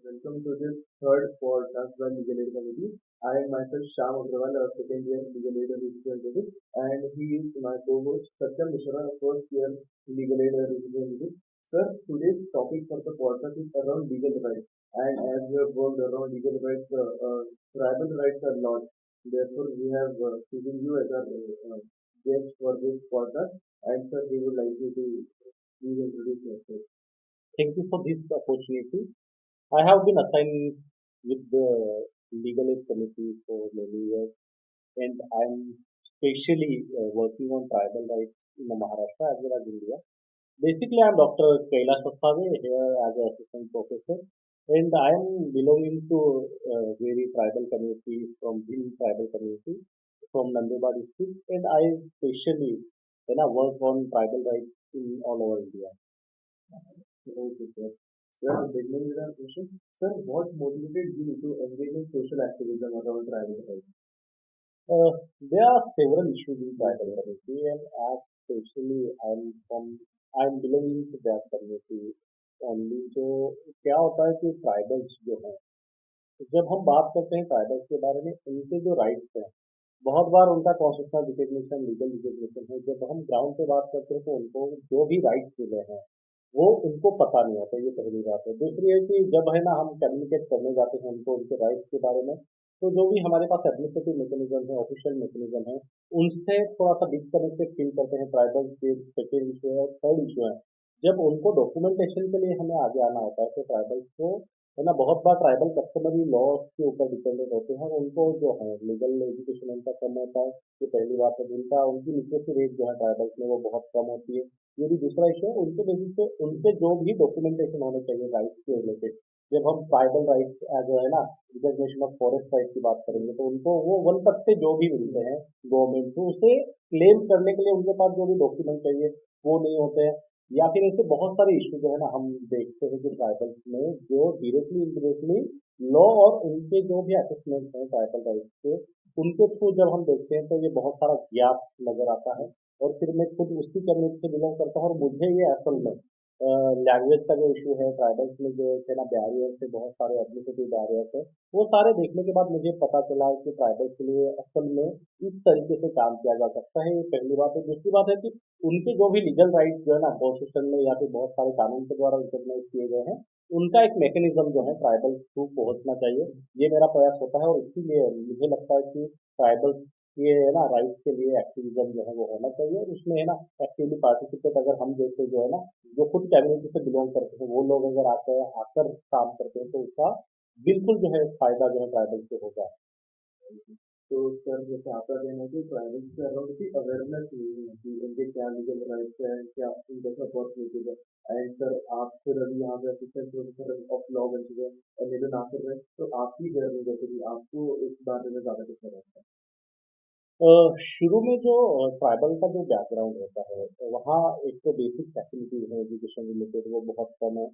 Welcome to this third podcast by Legal Aid Committee. I am myself Shyam Agrawal, a second year Legal Aid representative, and he is my co-host Satyam Mishra, a first year Legal Aid representative. Sir, today's topic for the podcast is around legal rights, and as we have worked around legal rights, tribal rights a lot. Therefore, we have chosen you as our guest for this podcast, and sir, we would like you to please introduce yourself. Thank you for this opportunity. I have been assigned with the Legal Aid Committee for many years, and I'm especially working on tribal rights in Maharashtra as well as India. Basically, I'm Dr. Kailash Vassave here as an assistant professor, and I am belonging to very tribal community from Bhil tribal community from Nandurbar district, and I especially work on tribal rights in all over India. Okay, sir. Sir, beginning with our question. Sir, what motivated you to engage in social activism around tribal rights? There are several issues in tribal community, and as especially I'm belonging to that community only. तो क्या होता है कि tribals जो हैं, जब हम बात करते हैं ट्राइबल्स के बारे में, उनके जो राइट्स हैं, बहुत बार उनका कॉन्स्टिट्यूशनल रिकग्निशन, लीगल रिकग्निशन है। जब हम ग्राउंड पे बात करते हैं तो उनको जो भी राइट्स मिले हैं वो उनको पता नहीं होता। ये पहली बात है। दूसरी है कि जब है ना हम कम्युनिकेट करने जाते हैं उनको उनके राइट्स के बारे में, तो जो भी हमारे पास एडमिनिस्ट्रेटिव मैकेनिज्म है, ऑफिशियल मैकेनिज्म है, उनसे थोड़ा सा डिस्कनेक्टेड फील करते हैं ट्राइबल के। सेकेंड इशू है। थर्ड इशू है, जब उनको डॉक्यूमेंटेशन के लिए हमें आगे आना होता है तो ट्राइबल्स को है ना, बहुत बार ट्राइबल कस्टमरी लॉज के ऊपर डिपेंडेंट होते हैं। उनको जो है लीगल एजुकेशन उनका कम होता है। ये पहली बात है। उनका उनकी लिटरेसी रेट जो है ट्राइबल्स में वो बहुत कम होती है। ये भी दूसरा इशू है। उनके बेसिस पे उनके जो भी डॉक्यूमेंटेशन होने चाहिए राइट्स के रिलेटेड, जब हम ट्राइबल राइट्स एज है ना रिकग्निशन ऑफ फॉरेस्ट राइट की बात करेंगे तो उनको वो वन पत्ते जो भी मिलते हैं गवर्नमेंट को, उसे क्लेम करने के लिए उनके पास जो भी डॉक्यूमेंट चाहिए वो नहीं होते हैं। या फिर ऐसे बहुत सारे इश्यू जो है ना हम देखते हैं कि ट्राइबल्स में जो डायरेक्टली इनडायरेक्टली लॉ और उनके जो भी असेसमेंट हैं ट्राइबल राइट्स के, उनके थ्रू जब हम देखते हैं तो ये बहुत सारा गैप नजर आता है। और फिर मैं खुद उसी कम्युनिटी से बिलोंग करता हूँ और मुझे ये असल में लैंग्वेज का जो इशू है ट्राइबल्स में जो है ना बैरियर्स है, बहुत सारे एडमिनिस्ट्रेटिव बैरियर्स है, वो सारे देखने के बाद मुझे पता चला कि ट्राइबल्स के लिए असल में इस तरीके से काम किया जा सकता है। ये पहली बात है। दूसरी बात है कि उनके जो भी लीगल राइट्स जो है ना कॉन्स्टिट्यूशन में या फिर बहुत सारे कानून के द्वारा रिकॉग्नाइज किए गए हैं, उनका एक मैकेनिज्म जो है ट्राइबल थ्रू पहुंचना चाहिए। ये मेरा प्रयास होता है और इसीलिए मुझे लगता है कि ट्राइबल ये है ना राइट्स के लिए एक्टिविज्म जो है वो होना चाहिए। और उसमें है ना एक्टिवली पार्टिसिपेट अगर हम जैसे जो है ना जो खुद कम्युनिटी से बिलोंग करते हैं वो लोग अगर आकर काम करते हैं तो उसका बिल्कुल जो है फायदा जो है ट्राइबल को होगा। तो सर, जैसे आपका कहना है कि ट्राइबल्स के अराउंड की अवेयरनेस नहीं है कि उनके क्या लीगल राइट्स हैं, क्या उनके अपॉर्चुनिटीज है। एंड सर, आप फिर अभी यहाँ पे असिस्टेंट प्रोफेसर ऑफ लॉ बन चुके हैं और निधन आप कर रहे हैं, तो आपकी जर्नी जैसे कि आपको इस बारे में ज़्यादा कुछ पता है? शुरू में जो ट्राइबल का जो बैकग्राउंड होता है वहाँ एक तो बेसिक फैसिलिटीज है एजुकेशन रिलेटेड वो बहुत कम है।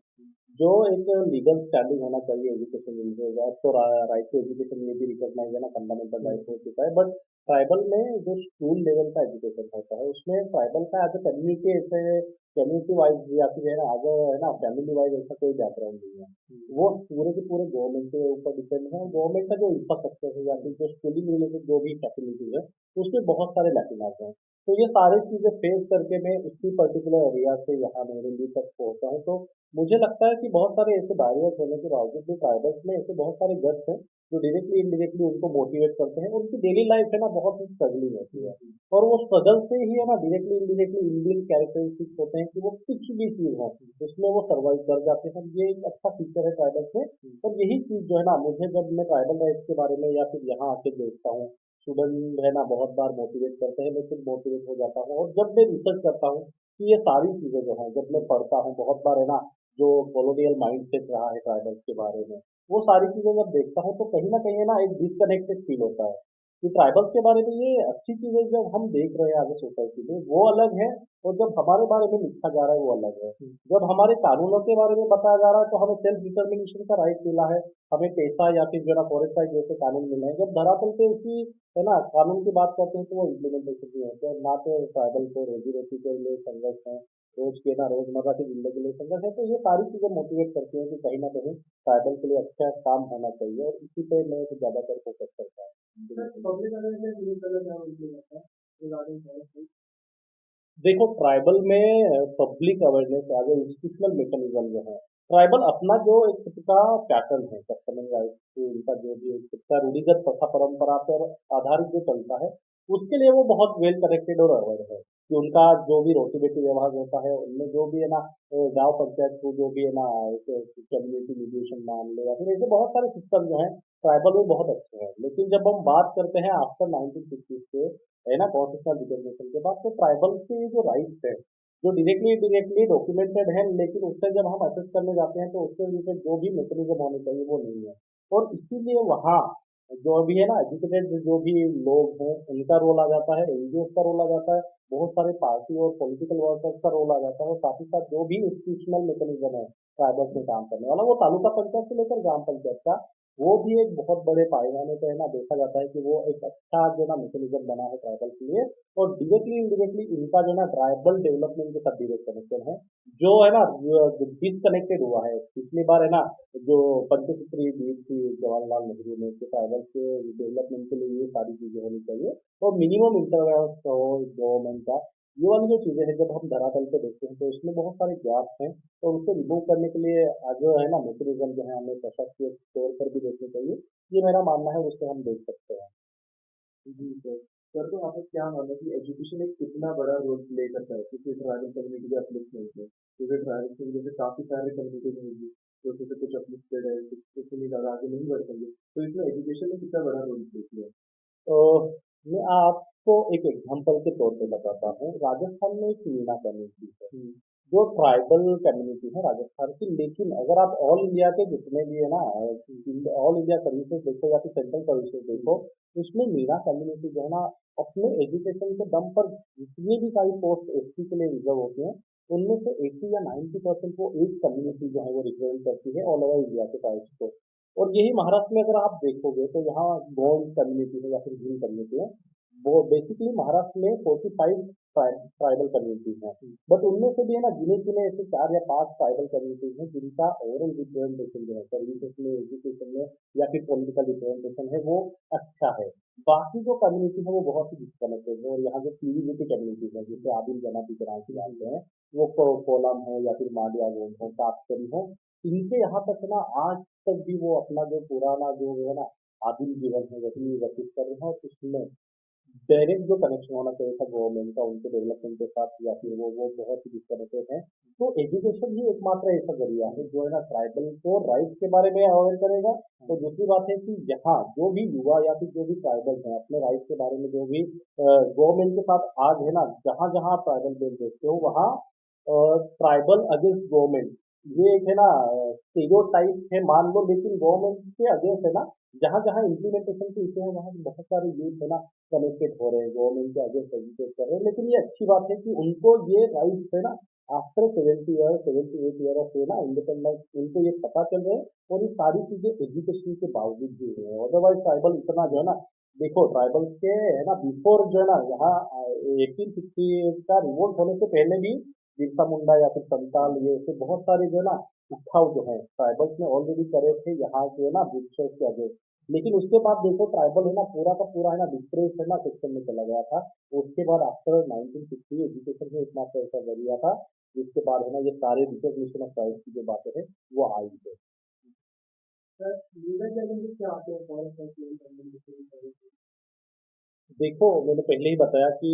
जो एक लीगल स्टैंडिंग होना चाहिए एजुकेशन रिलेटेड, अब तो राइट टू एजुकेशन में भी रिकॉग्नाइज है ना, फंडामेंटल राइट हो चुका है। बट ट्राइबल में जो स्कूल लेवल का एजुकेशन होता है उसमें ट्राइबल का एज ए कम्युनिटी ऐसे कम्युनिटी वाइज या फिर है ना एज है ना फैमिली वाइज ऐसा कोई बैकग्राउंड नहीं है। वो पूरे के पूरे गवर्नमेंट के ऊपर डिपेंड है। गवर्नमेंट का जो इंफ्रास्ट्रक्चर है या फिर जो स्कूलिंग रिलेटेड जो भी फैसिलिटीज है उसमें बहुत सारे लैकिंग हैं। तो ये सारी चीजें फेस करके मैं उसी पर्टिकुलर एरिया से यहाँ मेरे तक पहुंचा हूँ। तो मुझे लगता है कि बहुत सारे ऐसे बैरियर्स होने के बावजूद भी ट्राइबल्स में ऐसे बहुत सारे गट्स हैं जो डायरेक्टली इनडायरेक्टली उनको मोटिवेट करते हैं। उनकी डेली लाइफ है ना बहुत ही स्ट्रगलिंग होती है और वो स्ट्रगल से ही है ना डायरेक्टली इनडायरेक्टली इनबिल्ट कैरेक्टरिस्टिक्स होते हैं कि वो कुछ भी चीज हो उसमें वो सर्वाइव कर जाते हैं। ये एक अच्छा फीचर है ट्राइबल्स में। और यही चीज जो है ना मुझे जब मैं ट्राइबल राइट्स के बारे में या फिर यहाँ आके देखता हूँ, स्टूडेंट है ना बहुत बार मोटिवेट करते हैं, मैं खुद मोटिवेट हो जाता हूँ। और जब मैं रिसर्च करता हूँ कि ये सारी चीजें जो हैं जब मैं पढ़ता हूँ बहुत बार है ना जो कॉलोनियल माइंडसेट रहा है ट्राइबल्स के बारे में, वो सारी चीजें जब देखता हूँ तो कहीं ना कहीं है ना एक डिसकनेक्टेड फील होता है कि ट्राइबल्स के बारे में ये अच्छी चीजें जब हम देख रहे हैं आगे सोसाइटी में वो अलग है, और जब हमारे बारे में लिखा जा रहा है वो अलग है। जब हमारे कानूनों के बारे में बताया जा रहा है तो हमें सेल्फ डिटर्मिनेशन का राइट मिला है, हमें पैसा या फिर जो है ना फॉरेस्ट राइट जैसे कानून मिले हैं, जब धरातल पे उसी है ना कानून की बात करते हैं तो वो इम्प्लीमेंटेशन नहीं होते हैं। ना तो ट्राइबल को रोजी रोटी के लिए संघर्ष है, रोज के ना रोजमर्रा की जिंदगी के लिए संघर्ष है, तो ये सारी चीजें मोटिवेट करती हैं कि कहीं ना कहीं ट्राइबल के लिए अच्छा काम होना चाहिए, और इसी पे मैं तो ज्यादातर फोकस करता सर हूँ। पब्लिक अवेयरनेस यूज करना क्या रोल प्ले करता है रिगार्डिंग फॉरेस्ट? देखो, ट्राइबल में public awareness as a institutional mechanism जो है, ट्राइबल अपना जो एक खुद का पैटर्न है, कस्टमर राइट उनका जो भी एक खुद का रूढ़िगत प्रथा परंपरा पर आधारित जो चलता है, उसके लिए वो बहुत वेल कनेक्टेड और अवेयर है कि उनका जो भी रोटी बेटी व्यवहार होता है, उनमें जो भी है ना गांव पंचायत को जो भी है ना कम्युनिटी मीडिएशन मान लो, या फिर ऐसे बहुत सारे सिस्टम जो है ट्राइबल में बहुत अच्छे हैं। लेकिन जब हम बात करते हैं आफ्टर 1950 से, है ना, कॉन्स्टिट्यूशनल रिकॉग्निशन के बाद, तो ट्राइबल के जो राइट्स है जो डायरेक्टली इनडायरेक्टली डॉक्यूमेंटेड है, लेकिन उससे जब हम असेस करने जाते हैं तो उसके रिलेटेड जो भी मैकेनिज्म होने चाहिए वो नहीं है। और इसीलिए वहाँ जो भी है ना एजुकेटेड जो भी लोग हैं उनका रोल आ जाता है, एनजीओ का रोल आ जाता है, बहुत सारे पार्टी और पॉलिटिकल वर्कर्स का रोल आ जाता है, और साथ ही साथ जो भी इंस्टीट्यूशनल मैकेनिज्म है ट्राइबल्स में काम करने वाला, वो तालुका पंचायत से लेकर ग्राम पंचायत का, वो भी एक बहुत बड़े पैमाने पे है ना देखा जाता है कि वो एक अच्छा जो ना मैकेनिज्म बना है ट्राइबल के लिए। और डायरेक्टली इनडायरेक्टली इनका जो ना ट्राइबल डेवलपमेंट के साथ डायरेक्ट कनेक्शन है, जो है ना डिसकनेक्टेड हुआ है पिछली बार, है ना, जो पंचसूत्री दी थी जवाहरलाल नेहरू ने कि ट्राइबल के डेवलपमेंट के लिए ये सारी चीजें होनी चाहिए, और मिनिमम इंटरवेंस हो गवर्नमेंट का, ये वाली जो चीजें हैं जब हम धरातल पे देखते हैं तो इसमें बहुत सारे गैप हैं, और उसको रिमूव करने के लिए जो है ना मैकेनिज्म जो है हमें प्रशासकीय तौर पर भी देखने चाहिए। ये मेरा मानना है, उससे हम देख सकते हैं। जी सर। सर तो आपका क्या मानना है कि एजुकेशन एक कितना बड़ा रोल प्ले करता है किसी ट्राइबल कम्युनिटी के अपलिफ्टमेंट में? क्योंकि ट्राइबल की वजह से काफ़ी सारे कम्युनिटीज होंगी, तो उसमें से कुछ अपलिफ्टेड है, कुछ कुछ उतनी ज़्यादा आगे नहीं बढ़ पाएंगे, तो इसमें एजुकेशन ने कितना बड़ा रोल प्ले किया? तो मैं आपको एक एग्जांपल के तौर पे बताता हूँ। राजस्थान में एक मीना कम्युनिटी है, हम्म। जो ट्राइबल कम्युनिटी है राजस्थान की, लेकिन अगर आप ऑल इंडिया के जितने भी है ना ऑल इंडिया सर्विसेज देखो या फिर सेंट्रल सर्विसेज देखो, उसमें मीना कम्युनिटी जो है ना अपने एजुकेशन के दम पर जितनी भी सारी पोस्ट एसटी के लिए रिजर्व होती हैं, उनमें से 80 या 90% वो एक कम्युनिटी जो है वो रिप्रेजेंट करती है ऑल ओवर इंडिया के ट्राइब्स को। और यही महाराष्ट्र में अगर आप देखोगे तो यहाँ गोंड कम्युनिटी है या फिर भील कम्युनिटी है, वो बेसिकली महाराष्ट्र में 45 ट्राइबल कम्युनिटीज हैं। बट उनमें से भी है ना गिने चुने ऐसे 4 या 5 ट्राइबल कम्युनिटीज हैं जिनका ओवरऑल रिप्रेजेंटेशन जो है सर्विसेज में, एजुकेशन में या फिर पॉलिटिकल रिप्रेजेंटेशन है वो अच्छा है। बाकी जो कम्युनिटी है वो बहुत ही डिस्कनेक्टेड है, और यहाँ जो पीवीजीटी कम्युनिटीज है जिसे आदिम जमाती के नाम से जानते हैं, वो कोलम हो या फिर माडिया गोंड हो, कापकरी हो, इनके यहाँ तक ना आज तक भी वो अपना जो पुराना जो है ना आदिम जीवन है वही व्यतीत कर रहे हैं, और उसमें डायरेक्ट जो कनेक्शन होना चाहिए था गवर्नमेंट का उनके डेवलपमेंट के साथ, या फिर वो बहुत ही डिस्कनेक्टेड है। तो एजुकेशन ही एकमात्र ऐसा जरिया है जो है ना ट्राइबल को राइट्स के बारे में अवेयर करेगा। तो दूसरी बात है कि यहाँ जो भी युवा या फिर जो भी ट्राइबल हैं अपने राइट्स के बारे में जो भी गवर्नमेंट के साथ आज है ना, जहाँ जहाँ ट्राइबल बिल देखते हो वहाँ ट्राइबल अगेंस्ट गवर्नमेंट, ये एक है ना स्टीरियोटाइप है मान लो, लेकिन गवर्नमेंट के अगेंस्ट है ना, जहाँ जहाँ इम्प्लीमेंटेशन के इशू है वहाँ बहुत सारे यूथ है ना कनेक्टेड हो रहे हैं, गवर्नमेंट के अगेंस्ट एजुकेट कर रहे हैं। लेकिन ये अच्छी बात है कि उनको ये राइट्स है ना आफ्टर 70 ईयर 78 ईयर ऑफ ना इंडिपेंडेंस उनको ये पता चल रहे हैं, और ये सारी चीजें एजुकेशन के बावजूद भी हुए हैं। अदरवाइज ट्राइबल इतना जो है ना, देखो ट्राइबल के है ना बिफोर जो है ना यहाँ 1850 का रिवोल्ट होने से पहले भी बिरसा मुंडा या फिर संताल ये ऐसे बहुत सारे जो है ना उठाव जो है ट्राइबल्स ने ऑलरेडी करे थे यहाँ के ना ब्रिटिशर्स के अगेंस्ट। लेकिन उसके बाद देखो ट्राइबल है ना पूरा का पूरा है ना डिस्प्रेस है ना सिस्टम में चला गया था। उसके बाद आफ्टर 1950 एजुकेशन में इतना पैसा जरिया था, जिसके बाद है ना ये सारे रिकॉग्निशन ऑफ राइट्स की जो बातें हैं वो आई है। सर लीगल चैलेंजेस क्या आते हैं फॉरेस्ट क्लेम करने के? देखो, मैंने पहले ही बताया कि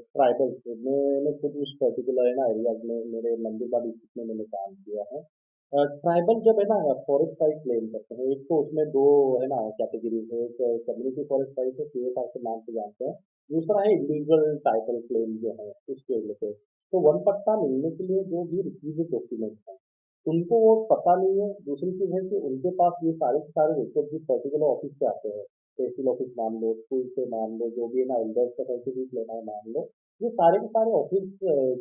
ट्राइबल मैंने खुद उस पर्टिकुलर है ना एरियाज में मेरे नंदीबाड़ डिस्ट्रिक्ट में मैंने काम किया है। ट्राइबल जब है ना फॉरेस्ट राइट क्लेम करते हैं, एक तो उसमें दो है ना कैटेगरीज है, एक कम्युनिटी फॉरेस्ट राइट है सीएफआर के नाम से जानते हैं, दूसरा है इंडिविजुअल टाइटल क्लेम जो है उसके रिलेटेड। तो वन पट्टा मिलने के लिए जो भी रिक्विजिट डॉक्यूमेंट है उनको वो पता नहीं है। दूसरी चीज है कि उनके पास ये सारे के सारे रिकॉर्ड भी पर्टिकुलर ऑफिस से आते हैं, तहसील ऑफिस मान लो, स्कूल से मान लो, जो भी है ना एल्डर्स का सर्टिफिकेट लेना है मान लो, ये सारे के सारे ऑफिस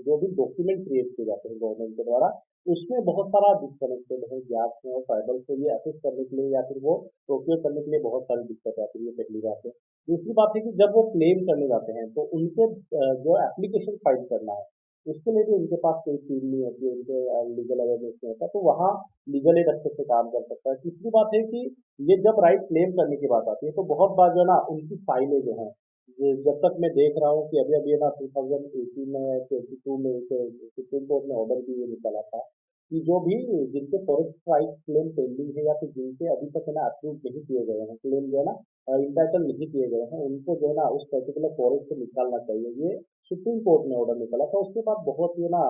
जो भी डॉक्यूमेंट क्रिएट किए जाते हैं गवर्नमेंट के द्वारा, उसमें बहुत सारा डिस्कनेक्टेड है गैप है, और ट्राइबल को ये असेस करने के लिए या फिर वो प्रोक्योर करने के लिए बहुत सारी दिक्कत आती है, ये पहली बात है। दूसरी बात है कि जब वो क्लेम करने जाते हैं तो उनके जो एप्लीकेशन फाइल करना है उसके लिए भी उनके पास कोई टीम नहीं होती है, उनके लीगल अवेयरनेस नहीं होता, तो वहाँ लीगल एड अच्छे से काम कर सकता है। तीसरी बात है कि ये जब राइट क्लेम करने की बात आती है तो बहुत बार जो है ना उनकी फाइलें जो हैं, ये जब तक मैं देख रहा हूँ कि अभी अभी है ना 2018 में 22 में एक सुप्रीम कोर्ट में ऑर्डर भी ये निकला था कि जो भी जिनके फॉरेस्ट राइट क्लेम पेंडिंग है या फिर जिनके अभी तक है ना अप्रूव नहीं किए गए हैं क्लेम जो है ना इंटाइटल नहीं किए गए हैं, उनको जो है ना उस पर्टिकुलर फॉरेस्ट से निकालना चाहिए। ये सुप्रीम कोर्ट में ऑर्डर निकला था। उसके बाद बहुत ये ना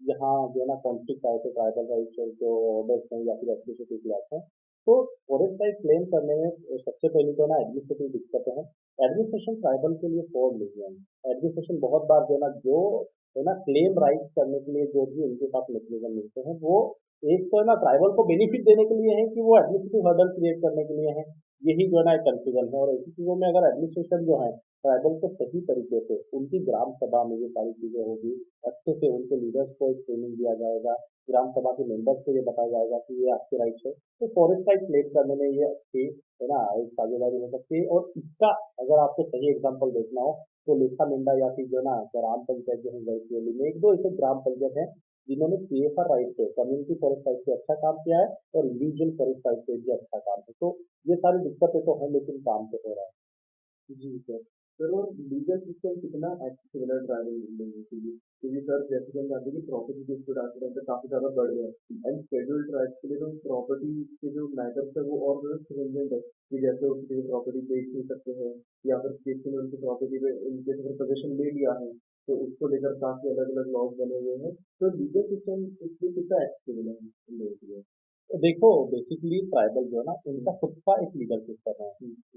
यहाँ जो है ना कॉन्फ्लिक्ट आए थे ट्राइबल राइट्स और जो ऑर्डर्स हैं या फिर एडमिनिस्ट्रेटिव एक्ट हैं। तो फॉरेस्ट राइट क्लेम करने में सबसे पहले तो ना एडमिनिस्ट्रेटिव दिक्कतें हैं। एडमिनिस्ट्रेशन ट्राइबल के लिए फॉर नहीं है। एडमिनिस्ट्रेशन बहुत बार जो है ना क्लेम राइट करने के लिए जो भी उनके पास मैकेनिज्म मिलते हैं वो एक तो है ना ट्राइबल को बेनिफिट देने के लिए है कि वो एडमिनिस्ट्रेटिव हर्डल क्रिएट करने के लिए है। यही जो है ना एक कंफ्यूजन है। और ऐसी चीजों में अगर एडमिनिस्ट्रेशन जो है ट्राइबल को सही तरीके से उनकी ग्राम सभा में ये सारी चीजें होगी, अच्छे से उनके लीडर्स को एक ट्रेनिंग दिया जाएगा, ग्राम सभा के मेंबर्स को ये बताया जाएगा कि ये आपके राइट्स है, तो फॉरेस्ट राइट क्लेम करने में ये अच्छी है ना एक साझेदारी हो सकती है। और इसका अगर आपको सही एग्जांपल देखना हो तो लेखा मेंढा या फिर जो है ना ग्राम पंचायत जो है गढ़चिरौली में एक दो ऐसे ग्राम पंचायत हैं जिन्होंने सीएफआर राइट पे कम्युनिटी फॉरेस्ट राइट पे अच्छा काम किया है और इंडिविजुअल फॉरेस्ट राइट पे भी अच्छा काम है। तो ये सारी दिक्कतें तो है लेकिन काम तो हो रहा जी सर। सर और लीगल सिस्टम कितना एक्सेसिबल है ट्राइबल लोगों के लिए? क्योंकि सर जैसे कि हम जानते हैं कि प्रॉपर्टी डिस्प्यूट आज के टाइम पे काफ़ी ज़्यादा बढ़ गया है एंड शेड्यूल्ड ट्राइब्स के लिए तो प्रॉपर्टी के जो मैटर्स है वो और ज़्यादा स्ट्रिंजेंट है कि जैसे वो किसी को प्रॉपर्टी बेच नहीं सकते हैं या फिर किसी ने उनकी प्रॉपर्टी पे इनके अगर पोजेशन ले लिया है तो उसको लेकर काफ़ी अलग अलग लॉज बने हुए हैं। तो लीगल सिस्टम इसलिए कितना एक्सेसिबल है इन लोगों के लिए? है। देखो बेसिकली ट्राइबल जो है ना उनका खुद का एक लीगल सिस्टम है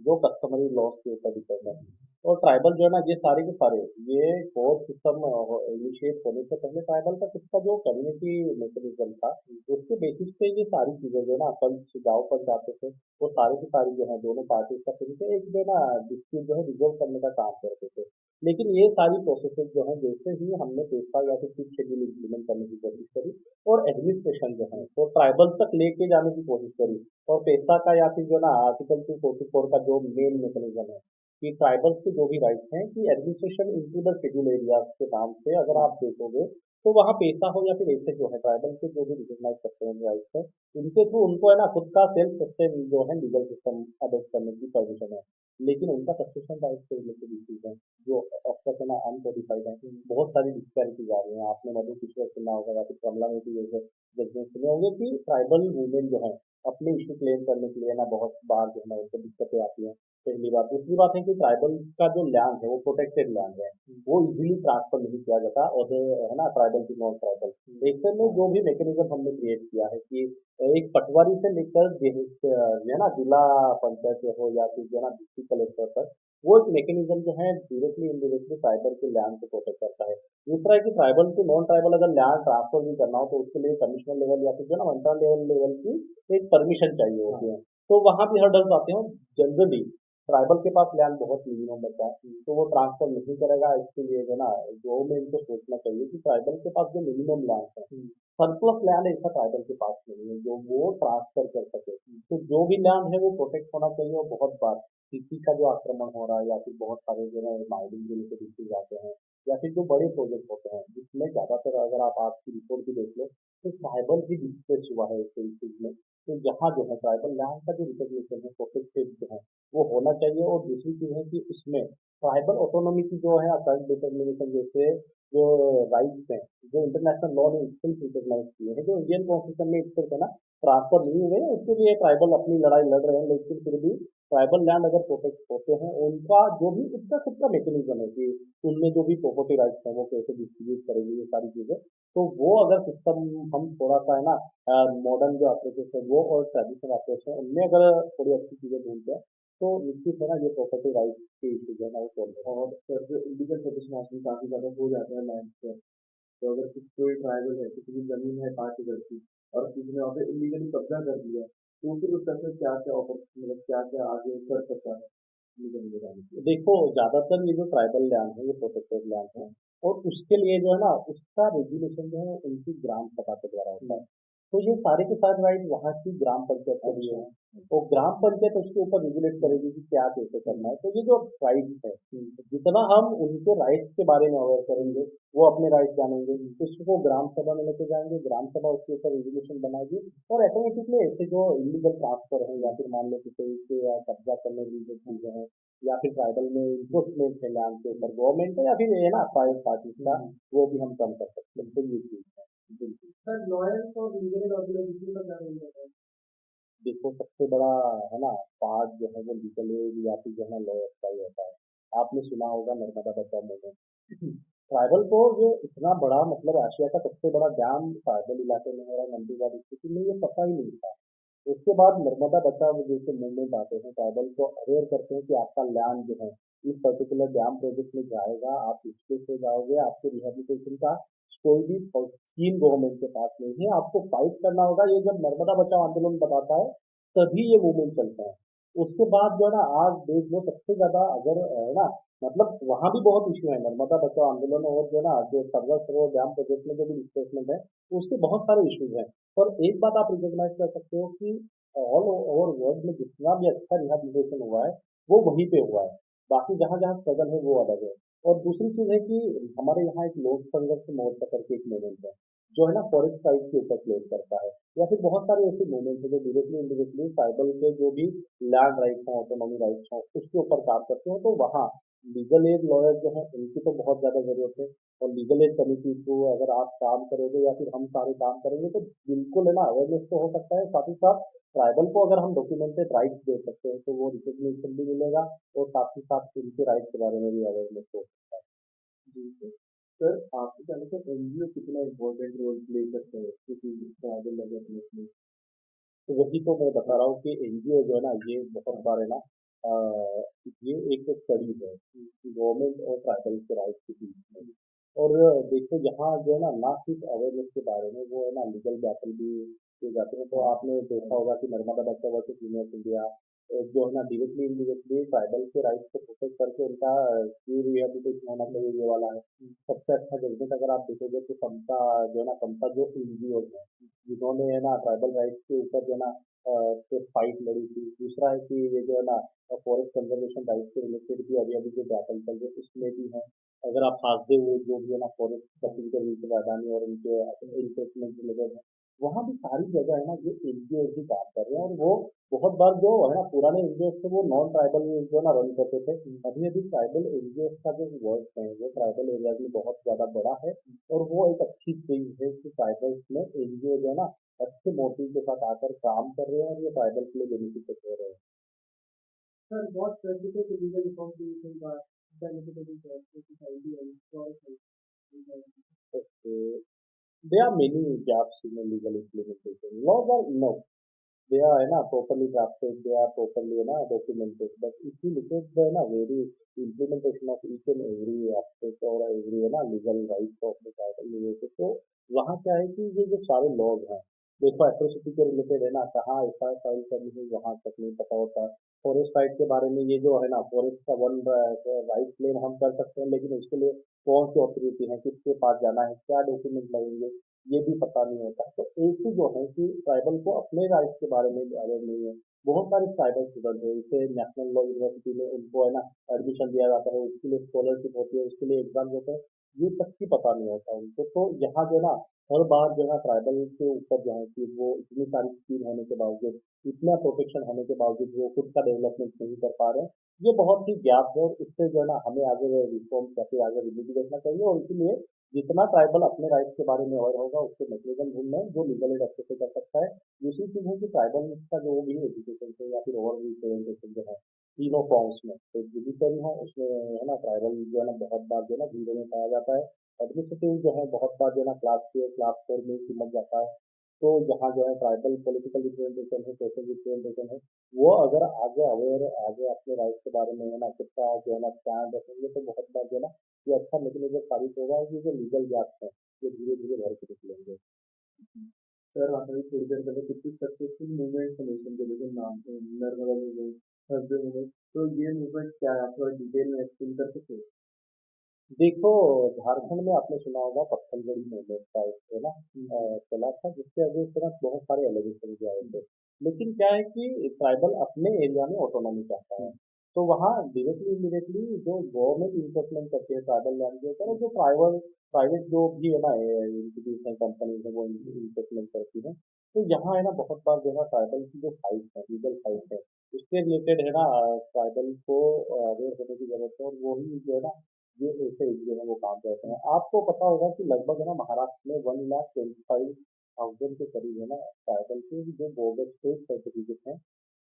जो कस्टमरी लॉज के ऊपर डिपेंड है। और ट्राइबल जो है ना ये सारे के सारे ये कोर्ट सिस्टम इनिशिएट होने से पहले ट्राइबल का खुद का जो कम्युनिटी मैकेनिज्म था उसके बेसिस पे ये सारी चीजें जो है ना पंच गाँव पंच आते थे, वो सारी की सारी जो है दोनों पार्टी का मिलकर एक जो है ना डिस्प्यूट जो है रिजोल्व करने का काम करते थे। लेकिन ये सारी प्रोसेसेस जो है जैसे ही हमने पेशवा या फिर फिफ्थ शेड्यूल इम्प्लीमेंट करने की कोशिश करी और एडमिनिस्ट्रेशन जो है वो ट्राइबल तक लेके जाने की कोशिश करी और पेशा का या फिर जो ना आर्टिकल 244 का जो मेन मैकेनिज्म है कि ट्राइबल्स के जो भी राइट्स हैं कि administration into the schedule areas के नाम से अगर आप देखोगे तो वहाँ पेशा हो या फिर ऐसे जो है ट्राइबल के जो भी रिकॉग्नाइज करते हैं राइट्स है उनके थ्रू उनको है ना खुद का सेल्फ सस्टेन जो है लीगल सिस्टम अडोप्ट करने की परमिशन है। लेकिन उनका सस्टेशन राइट्स से रिलेटेड इश्यूज हैं जो ऑफकोर्स है ना अनकोडिफाइड है। बहुत सारी डिस्पैरिटीज आ रही हैं। आपने मधु किशोर सुना होगा या फिर कमला ने भी जैसे जजमेंट सुने होंगे कि ट्राइबल वुमेन जो है अपने इशू क्लेम करने के लिए ना बहुत बार जो है ना उनको दिक्कतें आती हैं। पहली बात। दूसरी बात है कि ट्राइबल का जो लैंड है वो प्रोटेक्टेड लैंड है, वो इजीली ट्रांसफर नहीं किया जाता और है ना ट्राइबल की नॉन ट्राइबल ऐसे में जो भी मैकेनिज्म हमने क्रिएट किया है कि एक पटवारी से लेकर है ना जिला पंचायत हो या फिर जो है ना डिस्ट्रिक्ट कलेक्टर तक वो एक मैकेनिज्म जो है डायरेक्टली इनडायरेक्टली ट्राइबल के लैंड को प्रोटेक्ट करता है। दूसरा है कि ट्राइबल टू नॉन ट्राइबल अगर लैंड ट्रांसफर भी करना हो तो उसके लिए कमिश्नर लेवल या फिर जो है ना मंत्रा लेवल की एक परमिशन चाहिए होती है। तो वहाँ भी हर्डल्स आते हैं। जनरली ट्राइबल के पास लैंड बहुत मिनिमम बचा है तो वो ट्रांसफर नहीं करेगा। इसके लिए जो है ना गवर्नमेंट को सोचना चाहिए कि ट्राइबल के पास जो मिनिमम लैंड है सरप्लस लैंड ऐसा ट्राइबल के पास नहीं है जो वो ट्रांसफर कर सके। तो जो भी लैंड है वो प्रोटेक्ट होना चाहिए। और बहुत बार किसी का जो आक्रमण हो रहा है या फिर बहुत सारे जो है माइनिंग रिलेटेड इश्यूज आते हैं या फिर जो बड़े प्रोजेक्ट होते हैं जिसमें ज्यादातर अगर आप आज की रिपोर्ट भी देख लो तो ट्राइबल ही डिस्प्लेस हुआ है इस चीज में। तो यहाँ जो है ट्राइबल लैंड का जो रिकॉग्निशन है प्रोटेक्टेड जो है वो होना चाहिए। और दूसरी चीज है कि उसमें ट्राइबल ऑटोनॉमी की जो है सेल्फ डिटर्मिनेशन जैसे जो राइट्स हैं जो इंटरनेशनल लॉ ने सेल्फ रिकॉग्नाइज किए हैं जो इंडियन कॉन्स्टिट्यूशन में इस तरह ना ट्रांसफर नहीं हुए हैं, उसके लिए ट्राइबल अपनी लड़ाई लड़ रहे हैं। लेकिन फिर भी ट्राइबल लैंड अगर प्रोटेक्ट होते हैं उनका जो भी उसका खुद का मैकेनिज्म है कि उनमें जो भी प्रॉपर्टी राइट्स हैं वो कैसे डिस्ट्रीब्यूट करेंगे ये सारी चीजें। तो वो अगर सिस्टम हम थोड़ा सा है ना मॉडर्न जो अप्रोचेस है वो और ट्रेडिशनल अप्रोच है उनमें अगर थोड़ी अच्छी चीजें ढूंढते हैं तो निश्चित है ना ये प्रॉपर्टी राइट के इश्यूज है ना वो सॉल्व हो और सर जो इलीगल पोजीशन आजकल काफ़ी ज़्यादा हो जाता है लैंड पर। तो अगर किसी कोई ट्राइबल है किसी की ज़मीन है 5 एकड़ की और किसी ने वहाँ पे इलीगली कब्जा कर लिया तो फिर उस तरह से क्या क्या ऑफर मतलब क्या क्या आगे कर सकता है लीगली बताने के जाए। लिए? देखो ज्यादातर ये जो ट्राइबल लैंड है ये प्रोटेक्टेड लैंड है और उसके लिए जो है ना उसका रेगुलेशन जो है उनकी ग्राम सभा के द्वारा होता है। तो ये सारे के सारे राइट वहाँ की ग्राम पंचायत को दिए अच्छा। हैं। तो ग्राम पंचायत उसके ऊपर रेगुलेट करेगी कि क्या कैसे करना है। तो ये जो राइट्स है, हम्म, जितना हम उनके राइट्स के बारे में अवेयर करेंगे, वो अपने राइट्स जानेंगे, उसको ग्राम सभा में लेके जाएंगे, ग्राम सभा उसके ऊपर रेगुलेशन बनाएगी, और ऑटोमेटिकली ऐसे जो इलीगल ट्रांसफर है, या फिर मान लो कि कोई से या कब्जा करने की जो चीजें हैं, या फिर ट्राइबल में इन्फोर्समेंट है लैंड के ऊपर गवर्नमेंट का, या फिर ये ना प्राइवेट पार्टी का, हम्म, वो भी हम कम कर सकते हैं। तो ये चीज है। बिल्कुल सर, लॉयर्स और लीगल ऑर्गेनाइजेशन का क्या रोल रहता है? देखो सबसे बड़ा है ना पार्ट जो है वो लीगल एड या फिर जो है लॉयर्स का ही होता है। आपने सुना होगा नर्मदा बचाओ मूवमेंट। ट्राइबल को ये इतना बड़ा मतलब एशिया का सबसे बड़ा डैम ट्राइबल इलाके में हो रहा है नंदीगढ़ डिस्ट्रिक्ट में, ये पता ही नहीं था। उसके बाद नर्मदा बचाओ जैसे मूवमेंट आते हैं, ट्राइबल को अवेयर करते हैं कि आपका लैंड जो है इस पर्टिकुलर डैम प्रोजेक्ट में जाएगा, आप इसके से जाओगे, आपको रिहेबिलिटेशन का कोई भी स्कीम गवर्नमेंट के पास नहीं है, आपको फाइट करना होगा। ये जब नर्मदा बचाओ आंदोलन बताता है तभी ये मूवमेंट चलता है। उसके बाद जो है ना आज देश में सबसे ज्यादा अगर है ना, मतलब वहां भी बहुत इश्यू है नर्मदा बचाओ आंदोलन, और जो है ना जो सरदार सरोवर डैम प्रोजेक्ट में जो भी डिस्प्लेसमेंट है उसके बहुत सारे इश्यूज हैं। पर एक बात आप रिकॉग्नाइज कर सकते हो कि ऑल ओवर वर्ल्ड में जितना भी अच्छा रिहैबिलिटेशन हुआ है वो वहीं पे हुआ है। बाकी जहाँ जहाँ स्ट्रगल है वो अलग है। और दूसरी चीज है कि हमारे यहाँ एक लोक संघर्ष मोर्चा करके एक मूवमेंट है, जो है ना फॉरेस्ट साइड के ऊपर क्लेम करता है, या फिर बहुत सारे ऐसे मूवमेंट है जो डायरेक्टली इंडिरेक्टली ट्राइबल के जो भी लैंड राइट्स हैं, ऑटोनॉमी राइट्स हैं, उसके ऊपर काम करते हैं। तो वहाँ लीगल एड लॉयर जो है उनकी तो बहुत ज्यादा जरूरत है। और लीगल एड कमिटी को अगर आप काम करोगे या फिर हम सारे काम करेंगे तो बिल्कुल है ना अवेयरनेस तो हो सकता है, साथ ही साथ ट्राइबल को अगर हम डॉक्यूमेंटेड राइट्स दे सकते हैं तो वो रिकॉग्निशन भी मिलेगा, और साथ ही साथ उनके राइट्स के बारे में भी अवेयरनेस हो सकता है। जी सर। सर, आपके कहने से एनजीओ कितना इम्पोर्टेंट रोल प्ले करते हैं किसी ट्राइबल अवेयरनेस में? तो वही तो मैं बता रहा हूँ कि एनजीओ जो है ना ये बहुत बार है ना ये एक स्टडी है गवर्नमेंट और ट्राइबल के राइट्स के बीच में। और देखो यहाँ जो है ना सिर्फ अवेयरनेस के बारे में वो है ना लीगल बैटल भी किए जाते हैं। तो आपने देखा होगा कि नर्मदा बच्चा वर्सेस यूनियन इंडिया जो है ना डायरेक्टली इनडायरेक्टली ट्राइबल के राइट्स को प्रोटेक्ट करके उनका रिहेबिलिटेशन होना चाहिए, ये वाला है। सबसे अच्छा जजमेंट अगर आप देखोगे तो समता जो है ना समता जो एनजीओ है जिन्होंने है ना ट्राइबल राइट्स के ऊपर जो है ना पे फाइट लड़ी थी। दूसरा है कि ये जो है ना फॉरेस्ट कंजर्वेशन राइट्स से रिलेटेड भी अभी अभी जो बैटल चल रहे उसमें भी है। अगर आप हादसे हुए जो भी है ना फॉरेस्ट कटिंग के अडानी और उनके इंटरेस्टमेंट रिलेटेड है, वहाँ भी सारी जगह है ना ये एनजीओ ही काम कर रहे हैं। और वो बहुत बार जो है ना पुराने एनजीओ थे वो नॉन ट्राइबल जो है ना रन करते थे। अभी अभी ट्राइबल एनजीओ का जो वर्क है वो ट्राइबल एरिया में बहुत ज्यादा बड़ा है। और वो एक अच्छी चीज है कि ट्राइबल्स में एनजीओ जो है ना अच्छे मोटिव के साथ आकर काम कर रहे हैं, और ये ट्राइबल के लिए बेनिफिट हो रहे हैं। सर, बहुत स्पेसिफिक लीगल रिकॉन्सिलिएशन का बेनिफिट है society and forest. There are many gaps in the legal implementation. Laws are enough. They are है ना properly drafted, they are properly है ना documented. But if you look at the है ना very implementation of each and every aspect और every है ना legal rights of the tribal related, तो वहाँ क्या है कि ये जो सारे laws हैं, देखो एट्रोसिटी के रिलेटेड है ना कहाँ ऐसा फाइल करनी है वहाँ तक नहीं पता होता। फॉरेस्ट राइट के बारे में ये जो है ना फॉरेस्ट का वन राइट क्लेम हम कर सकते हैं, लेकिन उसके लिए कौन सी ऑथोरिटी है, किसके पास जाना है, क्या डॉक्यूमेंट लगेंगे, ये भी पता नहीं होता। तो ऐसी जो है कि ट्राइबल को अपने राइट्स के बारे में अवेयर नहीं है। बहुत सारे ट्राइबल स्टूडेंट है, इसे नेशनल लॉ यूनिवर्सिटी में उनको है ना एडमिशन दिया जाता है, उसके लिए स्कॉलरशिप होती है, उसके लिए एग्जाम होते हैं, ये तक की पता नहीं होता उनको। तो यहाँ जो है ना हर बार जो है ट्राइबल के ऊपर जो है कि वो इतनी सारी स्कीम होने के बावजूद, इतना प्रोटेक्शन होने के बावजूद वो खुद का डेवलपमेंट नहीं कर पा रहे हैं। ये बहुत ही गैप है, और इससे जो है ना हमें आगे रिफॉर्म कैसे आगे रिव्यू देखना चाहिए। और इसीलिए जितना ट्राइबल अपने राइट्स के बारे में अवेयर होगा उसके मैकेनिज्म ढूंढना है जो लीगल एड अच्छे से कर सकता है। दूसरी चीज है कि ट्राइबल का जो भी एजुकेशन है या फिर और रिप्रेजेंटेशन जो है तीनों फॉर्म्स में, तो जुडिशरी है उसमें है ना ट्राइबल जो है ना बहुत बार जो है ना जीरो में पाया जाता है। एडमिनिस्ट्रेटिव जो है बहुत बार जो है ना क्लास 4 में सिमट जाता है। तो यहाँ जो है ट्राइबल पॉलिटिकल रिप्रेजेंटेशन है, सोशल रिप्रेजेंटेशन है, वो अगर आगे अवेयर आगे अपने राइट्स के बारे में है ना खुद का जो है ना स्टैंड रखेंगे तो बहुत बार जो है ना ये अच्छा मैकेनिज्म साबित होगा कि जो लीगल गैप्स हैं ये धीरे धीरे भर के निकलेंगे। सर, आपने थोड़ी देर पहले कितनी सक्सेसफुल मूवमेंट मेंशन किए थे नाम नर्मदा मूवमेंट, हसदे मूवमेंट, तो ये मूवमेंट क्या है, आप थोड़ा डिटेल में एक्सप्लेन कर सकते हो? देखो, झारखंड में आपने सुना होगा पत्थलगड़ी मूवमेंट का एक है ना चला था, जिसके अगेंस्ट ना बहुत सारे एलिगेशन भी आए थे। लेकिन क्या है कि ट्राइबल अपने एरिया में ऑटोनॉमी चाहता है, तो वहाँ डायरेक्टली इनडायरेक्टली जो गवर्नमेंट इंफोर्समेंट करती है ट्राइबल लैंड के ऊपर, और जो प्राइवेट जो भी है ना इंस्टीट्यूशन कंपनीज है वो इंफोर्समेंट करती है। तो यहाँ है ना बहुत बार जो है ना ट्राइबल की जो फाइट है, लीगल फाइट है, उसके रिलेटेड है ना ट्राइबल को अवेयर होने की जरूरत है, और वही जो है ना ये ऐसे एरिया में वो काम करते हैं। आपको पता होगा कि लगभग है ना महाराष्ट्र में 1,25,000 के करीब है ना ट्राइबल के जो बोगस स्टेट सर्टिफिकेट हैं,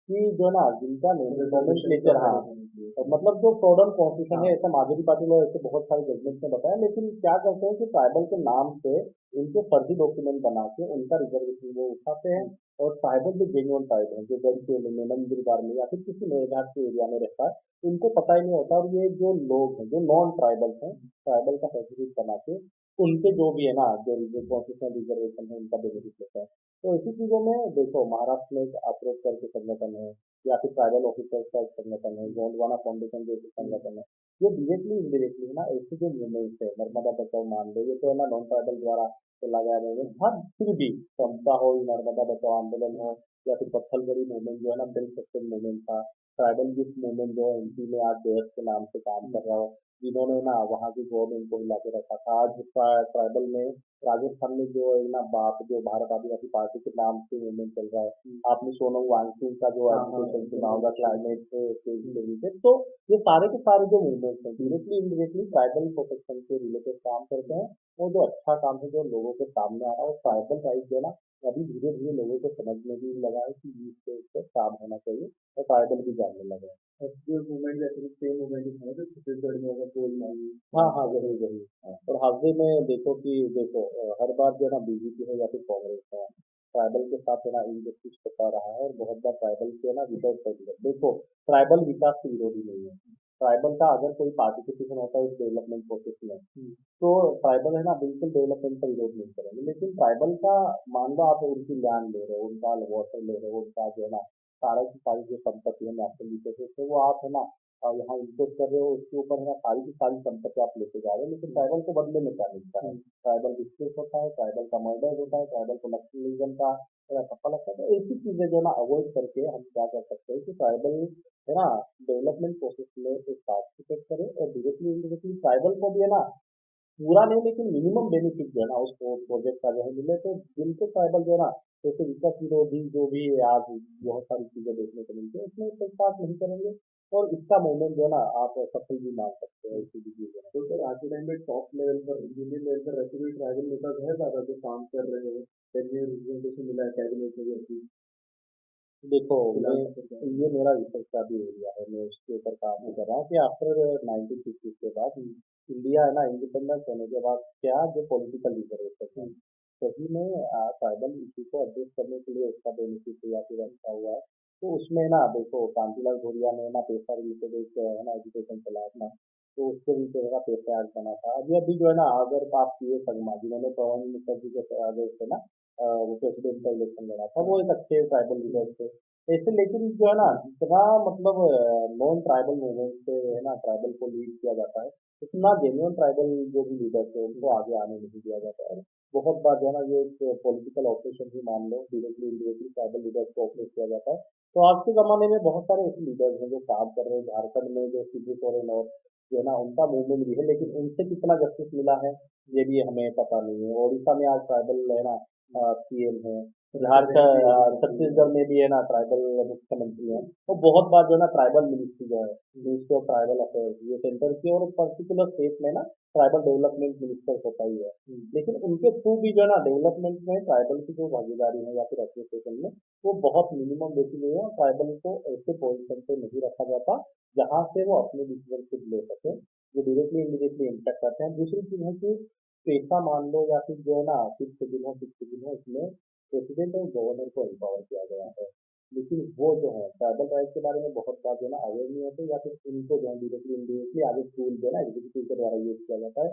कि जो है ना जिनका रिजर्वेशन नोमेनक्लेचर, वगैरह हाँ, होने के लिए। और मतलब जो मॉडर्न कॉन्स्टिट्यूशन है, हाँ। ऐसा माधुरी पाटिल और ऐसे बहुत सारे जजमेंट ने बताया। लेकिन क्या करते हैं कि ट्राइबल के नाम से इनके फर्जी डॉक्यूमेंट बना के उनका रिजर्वेशन वो उठाते हैं, और ट्राइबल जो जेन्युइन ट्राइब है, जो गढ़ के में नंदुरबार में या फिर किसी मेघाट के एरिया में रहता है, इनको पता ही नहीं होता, और ये जो लोग हैं जो नॉन ट्राइबल हैं, ट्राइबल का सर्टिफिकेट बना के उनके जो भी है ना जो कॉन्स्टिट्यूशन रिजर्वेशन है उनका बेनिफिट लेते हैं। तो ऐसी चीजों में देखो, महाराष्ट्र में एक अप्रोच करके संगठन है, या फिर ट्राइबल ऑफिसर्स का एक संगठन है, गोंडवाना फाउंडेशन जैसे संगठन है, ये डायरेक्टली इनडायरेक्टली है ना ऐसे जो मूवमेंट्स है, नर्मदा बचाओ मान लो, ये तो है ना नॉन ट्राइबल द्वारा चला गया मूवमेंट था, फिर भी समता हो, नर्मदा बचाओ आंदोलन हो, या फिर पत्थलगड़ी मूवमेंट जो है ना सेल्फ सस्टेन मूवमेंट था, ट्राइबल यूथ मूवमेंट जो है एमपी में आज देश के नाम से काम कर रहा हो, जिन्होंने ना वहाँ की गवर्नमेंट को हिला के रखा था। आज ट्राइबल में राजस्थान में जो है ना बाप जो भारत आदिवासी पार्टी के नाम से मूवमेंट चल रहा है, आपने सोनम वांगचुक का जो हाँ हाँ एजुकेशन सुना होगा, रिजर्वेशन। क्लाइमेट चेंज के रिलेटेड। तो ये सारे के सारे जो मूवमेंट्स हैं डायरेक्टली इनडायरेक्टली ट्राइबल प्रोटेक्शन के रिलेटेड काम करते हैं, और जो अच्छा काम है जो लोगों के सामने आ रहा है, और ट्राइबल राइट जो है ना अभी धीरे धीरे लोगों को समझ में भी लगा है कि इससे इससे काम होना चाहिए, और ट्राइबल भी जानने लगे हैं। एसपीओ मूवमेंट जैसे सेम मूवमेंट ही था जो छत्तीसगढ़ में होगा गोल माली हाँ वहाँ हाँ, से। जरूर जरूर। और हाल में देखो कि देखो हर बार जो है ना बीजेपी है या फिर कांग्रेस है, ट्राइबल के साथ है ना इनजस्टिस होता रहा है, और बहुत बार ट्राइबल के है ना विरोध कर दिया। देखो, ट्राइबल विकास के विरोधी नहीं है। ट्राइबल का अगर कोई पार्टिसिपेशन होता है इस डेवलपमेंट प्रोसेस में, तो ट्राइबल है ना बिल्कुल डेवलपमेंट का विरोध नहीं करेंगे। लेकिन ट्राइबल का, मान लो आप उनकी लैंड ले रहे हो, उनका वाटर ले रहे हो, उनका जो है ना सारा की सारी जो संपत्ति है नेशनल रिसोर्सेज से, वो आप है ना यहाँ इम्पोर्ट कर रहे हो, उसके ऊपर है ना सारी की सारी संपत्ति आप लेके जा रहे हो, लेकिन ट्राइबल को बदले में क्या मिलता है? ट्राइबल डिस्प्यूट होता है, ट्राइबल का मर्डर होता है, ट्राइबल को नक्सलिज्म का ठप्पा लगता है। तो ऐसी चीजें जो है ना अवॉइड करके हम क्या कर सकते हैं कि ट्राइबल है ना डेवलपमेंट प्रोसेस में एक पार्टिसिपेट करें, और डायरेक्टली इनडायरेक्टली ट्राइबल को भी है ना पूरा नहीं लेकिन मिनिमम बेनिफिट जो है ना उस प्रोजेक्ट का जो है मिले। तो जिनके ट्राइबल जो है ना जैसे विकास विरोधी जो भी आज बहुत सारी चीजें देखने को मिलती है, उसमें कोई बात नहीं करेंगे, और इसका मूवमेंट जो है ना आप सफल भी मान सकते हैं, ऐसी भी चीजें हैं। तो सर आज के टाइम पे टॉप लेवल पर यूनियन लेवल पर वैसे भी ट्राइबल नेता है ज़्यादा जो काम कर रहे हैं, टेन रिप्रेजेंटेशन मिला है कैबिनेट में भी अभी देखो, मैं फिलहाल सरकार में। ये मेरा रिसर्च का भी एरिया है, मैं उसके ऊपर काम कर रहा हूँ कि आफ्टर 1950 के बाद इंडिया है ना इंडिपेंडेंस होने के बाद क्या जो पॉलिटिकल रिजर्वेशन है, सभी में ट्राइबल इशू को एड्रेस करने के लिए उसका बेनिफिट या फिर अच्छा हुआ है। तो उसमें ना देखो कांतिलाल भूरिया ने ना पेशा रिलेटेड एक है ना एजुकेशन चलाया था, तो उसके रिलेटेड है ना पेशा ऐड बना था। अभी अभी जो है ना अगर आप पी ए संगमा जिन्होंने पवन मुखर्जी के आगे से ना वो प्रेसिडेंट का इलेक्शन लड़ा था, वो एक अच्छे ट्राइबल लीडर थे ऐसे। लेकिन जो है ना जितना मतलब नॉन ट्राइबल मूवमेंट से है ना ट्राइबल को लीड किया जाता है, उतना जेन्युइन ट्राइबल जो भी लीडर्स है उनको आगे आने नहीं दिया जाता है। बहुत बार जो है ना ये एक पॉलिटिकल ऑपरेशन ही मान लो, डायरेक्टली इनडायरेक्टली ट्राइबल लीडर्स को ऑपरेट किया जाता है। तो आज के जमाने में बहुत सारे ऐसे लीडर्स हैं जो काम कर रहे हैं झारखंड में, जो शिबू सोरेन और जो है ना उनका मूवमेंट भी है, लेकिन उनसे कितना जस्टिस मिला है ये भी हमें पता नहीं है। ओडिशा में आज ट्राइबल है ना सीएम है, प्रेसिडेंट भी झारखंड है छत्तीसगढ़ में भी है ना ट्राइबल मुख्यमंत्री है। और बहुत बार जो है ना ट्राइबल मिनिस्ट्री जो है, मिनिस्ट्री ऑफ ट्राइबल अफेयर्स, ये सेंटर की और पर्टिकुलर स्टेट में ना ट्राइबल डेवलपमेंट मिनिस्टर होता ही है। लेकिन उनके थ्रू भी जो है ना डेवलपमेंट में ट्राइबल की जो भागीदारी है या फिर एसोसिएशन में, वो बहुत मिनिमम देखी गई है, और ट्राइबल को ऐसे पोजिशन पे नहीं रखा जाता जहाँ से वो अपने डिसीजन खुद ले सके, जो डायरेक्टली इमीडिएटली इम्पैक्ट करते हैं। दूसरी चीज है कि पेशा मान लो या फिर जो है ना सिक्स शेड्यूल हो, इसमें प्रेसिडेंट और गवर्नर को एम्पावर किया गया है। लेकिन वो जो है ट्राइबल राइट के बारे में बहुत बार जो है ना अवेयर नहीं होते, या फिर उनको जो है डायरेक्टली इमीडिएटली आगे टूल जो है ना एग्जीक्यूटिव के द्वारा यूज किया जाता है।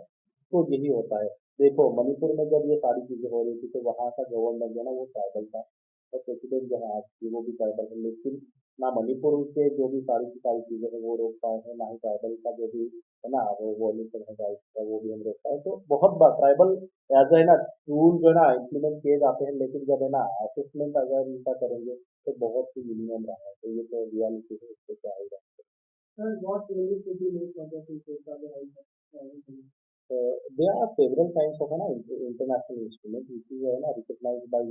तो यही होता है। देखो मणिपुर में जब ये सारी चीजें हो रही थी, तो वहाँ का गवर्नर जो है ना वो ट्राइबल था, और प्रेसिडेंट जो है आज की वो भी ट्राइबल है। लेकिन ना मणिपुर के जो भी सारी की सारी चीज़ें हैं वो रोक पाए हैं, ना ही ट्राइबल का जो भी है ना वो वॉल्यूशन है राइट का वो भी हम रोक पाए। तो बहुत बार ट्राइबल एज है ना रूल जो है ना इम्प्लीमेंट किए जाते हैं, लेकिन जब है ना असेसमेंट अगर इनका करेंगे तो बहुत ही मिनिमम रहा है। तो ये तो रियलिटी है, इससे क्या ही रहा है। Sir, what changes would you make on the future of the health service? There are several kinds of है ना इंटरनेशनल इंस्ट्रूमेंट which is है ना recognised by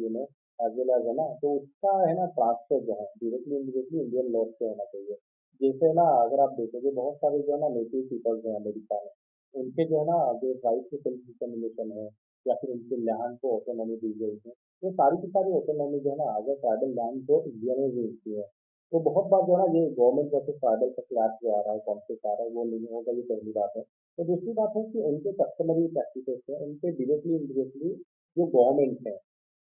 as well as है ना, तो उसका है ना ट्रांसफर जो है डायरेक्टली इनडायरेक्टली इंडियन लॉ से होना चाहिए। जैसे है ना अगर आप देखोगे बहुत सारे जो है ना नेटिव पीपल्स हैं अमेरिका में, उनके जो है ना जो राइट टू सेल्फ डिटर्मिनेशन है या फिर उनके लैंड को ऑटोनॉमी दी गई है, वो सारी की सारी ऑटोनॉमी जो है ना अगर ट्राइबल लैंड को इंडिया में भी मिलती है। तो बहुत बार जो है ना ये गवर्नमेंट वर्सेस ट्राइबल का क्लैश जो आ रहा है कॉन्फ्लिक्ट आ रहा है वो नहीं होगा, ये पहली बात है। तो दूसरी बात है कि उनके कस्टमरी प्रैक्टिसेस हैं, उनके डायरेक्टली इनडायरेक्टली जो गवर्नमेंट है,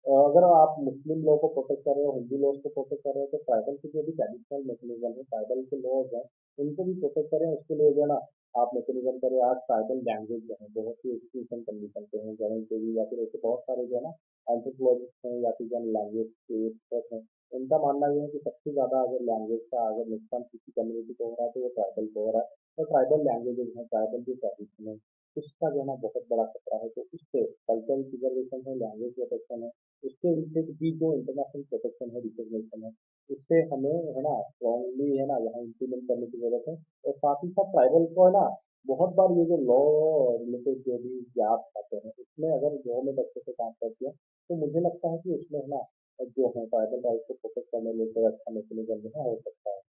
अगर आप मुस्लिम लॉ को प्रोटेक्ट कर रहे हो, हिंदू लॉज को प्रोटेक्ट कर रहे हो, तो ट्राइबल के जो भी ट्रेडिशनल मैकेनिज्म है, ट्राइबल के लॉज हैं, उनको भी प्रोटेक्ट करें। उसके लिए जो है ना आप मैकेनिज्म करें। आज ट्राइबल लैंग्वेज जो है बहुत ही एक्सटिंक्शन कंडीशन पे हैं, जैन के भी या फिर ऐसे बहुत सारे जो है ना एंथ्रोपोलॉजिस्ट हैं या फिर जन लैंग्वेज के एक्सपर्ट हैं। उनका मानना ये है कि सबसे ज़्यादा अगर लैंग्वेज का अगर नुकसान किसी कम्युनिटी को हो रहा है तो वो ट्राइबल को हो रहा है। तो ट्राइबल लैंग्वेजेज हैं, ट्राइबल जो ट्रेडिशन है, उसका जो है ना बहुत बड़ा खतरा है। तो उससे कल्चरल प्रिजर्वेशन है, लैंग्वेज प्रोटेक्शन है, उसके रिलेटेड भी जो इंटरनेशनल प्रोटेक्शन है, रिकॉग्निशन है, उससे हमें है ना स्ट्रांगली है ना यहाँ इम्प्लीमेंट करने की जरूरत है। और साथ ही साथ ट्राइबल को है ना बहुत बार ये जो लॉ रिलेटेड जो भी गैप आते हैं उसमें अगर गवर्नमेंट अच्छे से काम करती है तो मुझे लगता है कि उसमें है ना जो है ट्राइबल राइट को प्रोटेक्ट करने में कोई अच्छा मैकेनिज्म जो है हो सकता है।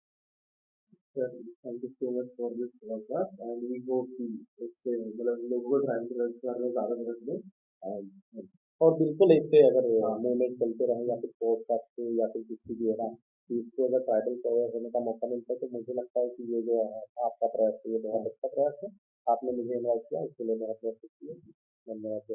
Sir, thank you so much for this podcast and we hope कि इससे मतलब लोगों को ट्राइबल करने में ज़्यादा मदद मिले and और बिल्कुल इससे अगर हाँ मूवमेंट चलते रहे या फिर पॉडकास्ट से या फिर किसी भी है ना चीज़ को अगर ट्राइबल को अवेयर होने का मौका मिलता है तो मुझे लगता है कि ये जो है आपका प्रयास है ये बहुत अच्छा प्रयास है। आपने मुझे इन्वाइट किया इसके लिए बहुत बहुत शुक्रिया। धन्यवाद।